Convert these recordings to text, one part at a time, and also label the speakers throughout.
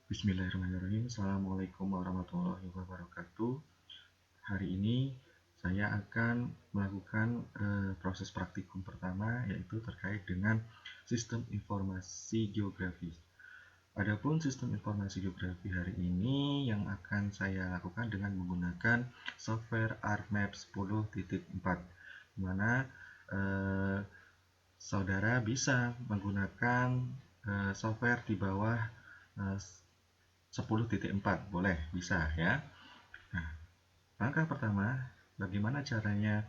Speaker 1: Bismillahirrahmanirrahim. Assalamualaikum warahmatullahi wabarakatuh. Hari ini saya akan melakukan proses praktikum pertama, yaitu terkait dengan sistem informasi geografi. Adapun sistem informasi geografi hari ini yang akan saya lakukan dengan menggunakan software ArcMap 10.4, di mana saudara bisa menggunakan software di bawah 10.4, boleh, bisa ya. Nah, langkah pertama, bagaimana caranya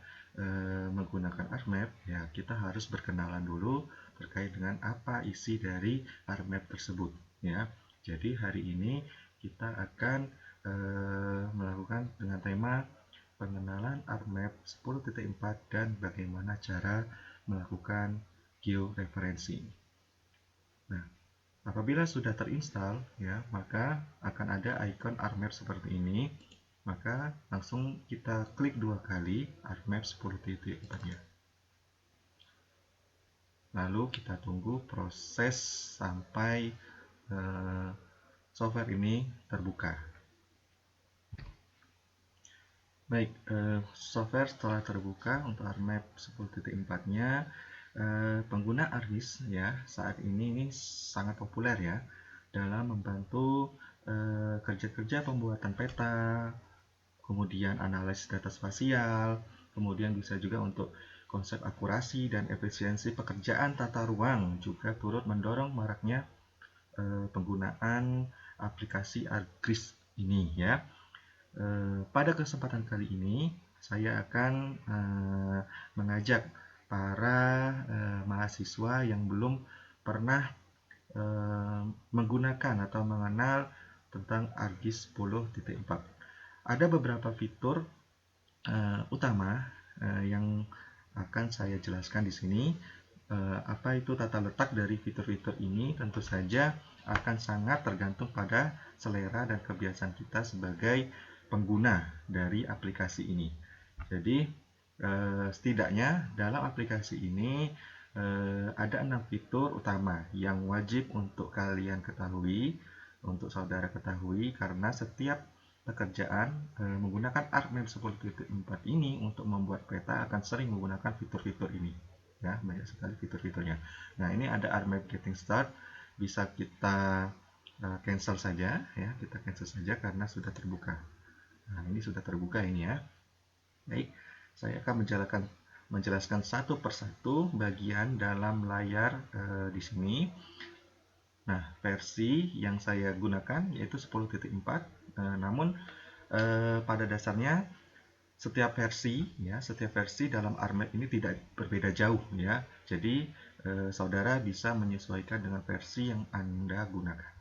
Speaker 1: menggunakan ArcMap? Ya, kita harus berkenalan dulu terkait dengan apa isi dari ArcMap tersebut. Ya, jadi hari ini kita akan melakukan dengan tema pengenalan ArcMap 10.4 dan bagaimana cara melakukan georeferencing. Nah, apabila sudah terinstall, ya, maka akan ada icon ArcMap seperti ini. Maka langsung kita klik dua kali ArcMap 10.4-nya. Lalu kita tunggu proses sampai software ini terbuka. Baik, software setelah terbuka untuk ArcMap 10.4-nya, pengguna ArcGIS ya saat ini sangat populer ya dalam membantu kerja-kerja pembuatan peta, kemudian analisis data spasial, kemudian bisa juga untuk konsep akurasi dan efisiensi pekerjaan tata ruang, juga turut mendorong maraknya penggunaan aplikasi ArcGIS ini ya. Pada kesempatan kali ini saya akan mengajak para mahasiswa yang belum pernah menggunakan atau mengenal tentang ArcGIS 10.4. Ada beberapa fitur utama yang akan saya jelaskan di sini. Apa itu tata letak dari fitur-fitur ini? Tentu saja akan sangat tergantung pada selera dan kebiasaan kita sebagai pengguna dari aplikasi ini. Jadi setidaknya dalam aplikasi ini ada 6 fitur utama yang wajib untuk kalian ketahui, untuk saudara ketahui, karena setiap pekerjaan menggunakan ArcMap 10.4 ini untuk membuat peta akan sering menggunakan fitur-fitur ini. Ya, banyak sekali fitur-fiturnya. Nah, ini ada ArcMap Getting Start, bisa kita cancel saja ya, kita cancel saja karena sudah terbuka. Nah, ini sudah terbuka ini ya. Baik, saya akan menjelaskan satu persatu bagian dalam layar di sini. Nah, versi yang saya gunakan yaitu 10.4, namun pada dasarnya setiap versi dalam ArcMap ini tidak berbeda jauh ya. Jadi saudara bisa menyesuaikan dengan versi yang Anda gunakan.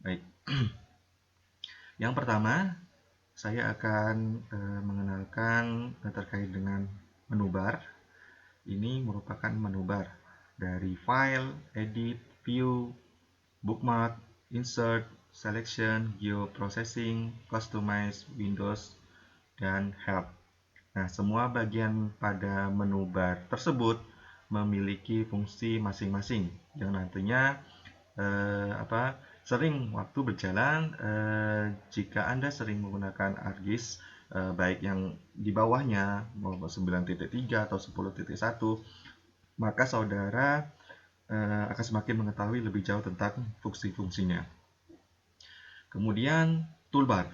Speaker 1: Baik. Yang pertama, saya akan mengenalkan terkait dengan menu bar. Ini merupakan menu bar dari file, edit, view, bookmark, insert, selection, geoprocessing, customize, windows, dan help. Nah, semua bagian pada menu bar tersebut memiliki fungsi masing-masing yang nantinya sering waktu berjalan jika Anda sering menggunakan ArcGIS, baik yang di bawahnya 9.3 atau 10.1, maka saudara akan semakin mengetahui lebih jauh tentang fungsi-fungsinya. Kemudian toolbar.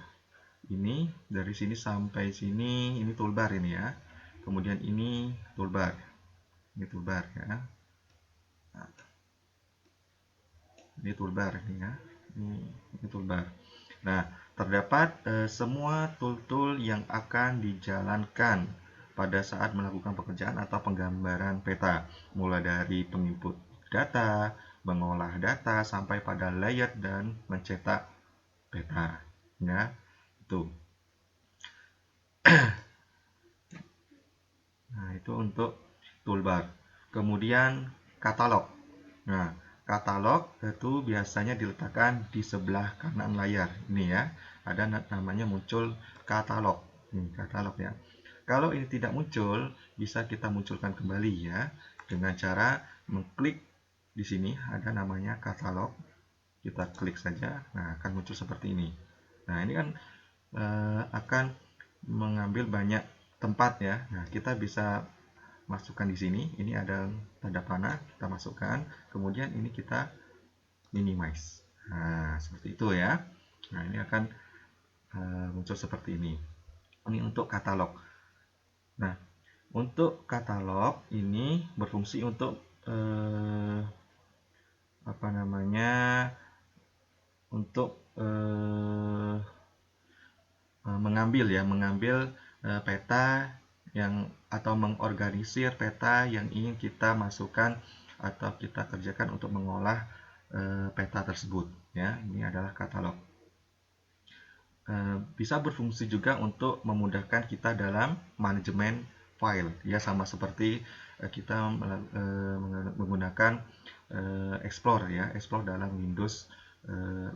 Speaker 1: Ini dari sini sampai sini ini toolbar ini ya. Kemudian ini toolbar. Ini toolbar ya. Nah, ini toolbar ini ya. Ini toolbar. Nah, terdapat semua tool-tool yang akan dijalankan pada saat melakukan pekerjaan atau penggambaran peta, mulai dari penginput data, mengolah data, sampai pada layer dan mencetak peta. Ya, itu. Nah, itu untuk toolbar. Kemudian katalog. Nah, katalog itu biasanya diletakkan di sebelah kanan layar. Ini ya, ada namanya muncul katalog. Ini katalog ya. Kalau ini tidak muncul, bisa kita munculkan kembali ya dengan cara mengklik di sini ada namanya katalog. kita klik saja, nah akan muncul seperti ini. Nah ini kan akan mengambil banyak tempat ya. Nah kita bisa masukkan di sini, ini ada tanda panah, kita masukkan, kemudian ini kita minimize. Nah seperti itu ya. Nah ini akan muncul seperti ini. Ini untuk katalog. Nah untuk katalog ini berfungsi untuk apa namanya, untuk mengambil peta yang atau mengorganisir peta yang ingin kita masukkan atau kita kerjakan untuk mengolah peta tersebut ya. Ini adalah katalog. Bisa berfungsi juga untuk memudahkan kita dalam manajemen file ya, sama seperti kita menggunakan Explore ya, Explore dalam Windows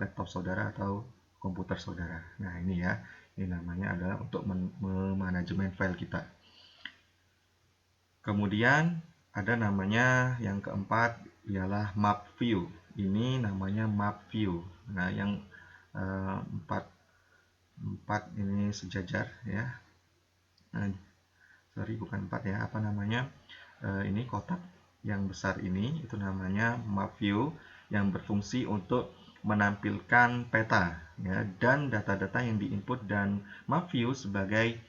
Speaker 1: laptop saudara atau komputer saudara. Nah ini ya, ini namanya adalah untuk memanajemen file kita. Kemudian ada namanya yang keempat ialah map view. Ini namanya map view. Nah yang empat ini sejajar ya. Nah, sorry bukan 4 ya, apa namanya, ini kotak yang besar ini itu namanya map view, yang berfungsi untuk menampilkan peta ya, dan data-data yang diinput, dan map view sebagai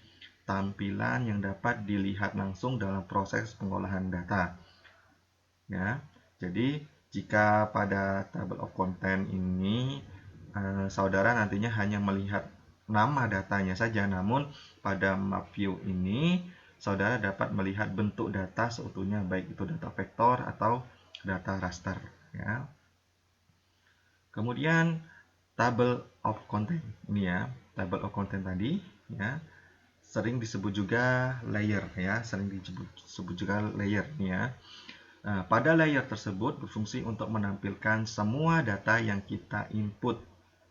Speaker 1: tampilan yang dapat dilihat langsung dalam proses pengolahan data ya. Jadi jika pada table of content ini saudara nantinya hanya melihat nama datanya saja, namun pada map view ini saudara dapat melihat bentuk data seutuhnya, baik itu data vektor atau data raster ya. Kemudian table of content ini ya, table of content tadi ya, sering disebut juga layer ya, sering disebut juga layer nih ya. Nah, pada layer tersebut berfungsi untuk menampilkan semua data yang kita input.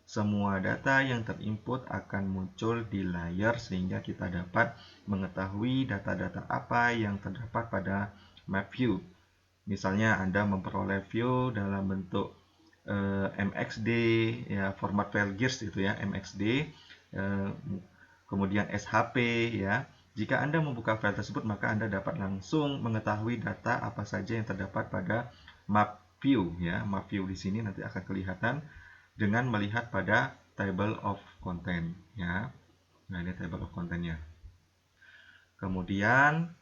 Speaker 1: Semua data yang terinput akan muncul di layer sehingga kita dapat mengetahui data-data apa yang terdapat pada map view. Misalnya Anda memperoleh view dalam bentuk MXD ya, format file GIRS itu ya, MXD, kemudian SHP ya. Jika Anda membuka file tersebut, maka Anda dapat langsung mengetahui data apa saja yang terdapat pada map view ya. Map view di sini nanti akan kelihatan dengan melihat pada table of content ya. Nah, ini table of contentnya. Kemudian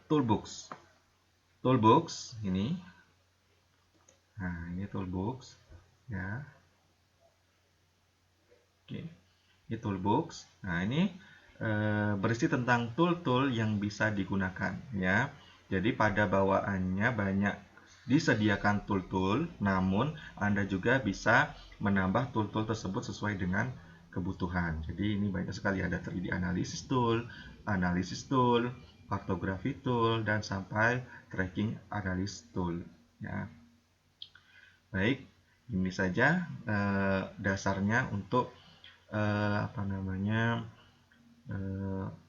Speaker 1: toolbox. Toolbox ini. Nah, ini toolbox ya. Oke. Ini toolbox. Nah, ini berisi tentang tool-tool yang bisa digunakan ya. Jadi pada bawaannya banyak disediakan tool-tool, namun Anda juga bisa menambah tool-tool tersebut sesuai dengan kebutuhan. Jadi ini banyak sekali, ada 3D analysis tool, cartography tool, dan sampai tracking analysis tool ya. Baik, ini saja dasarnya untuk apa namanya,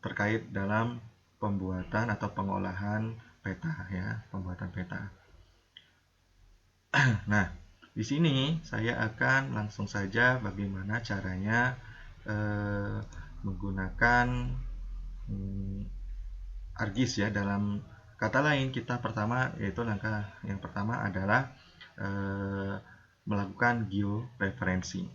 Speaker 1: terkait dalam pembuatan atau pengolahan peta ya, pembuatan peta. Nah, di sini saya akan langsung saja bagaimana caranya menggunakan ArcGIS ya. Dalam kata lain, kita pertama yaitu langkah yang pertama adalah melakukan georeferensi.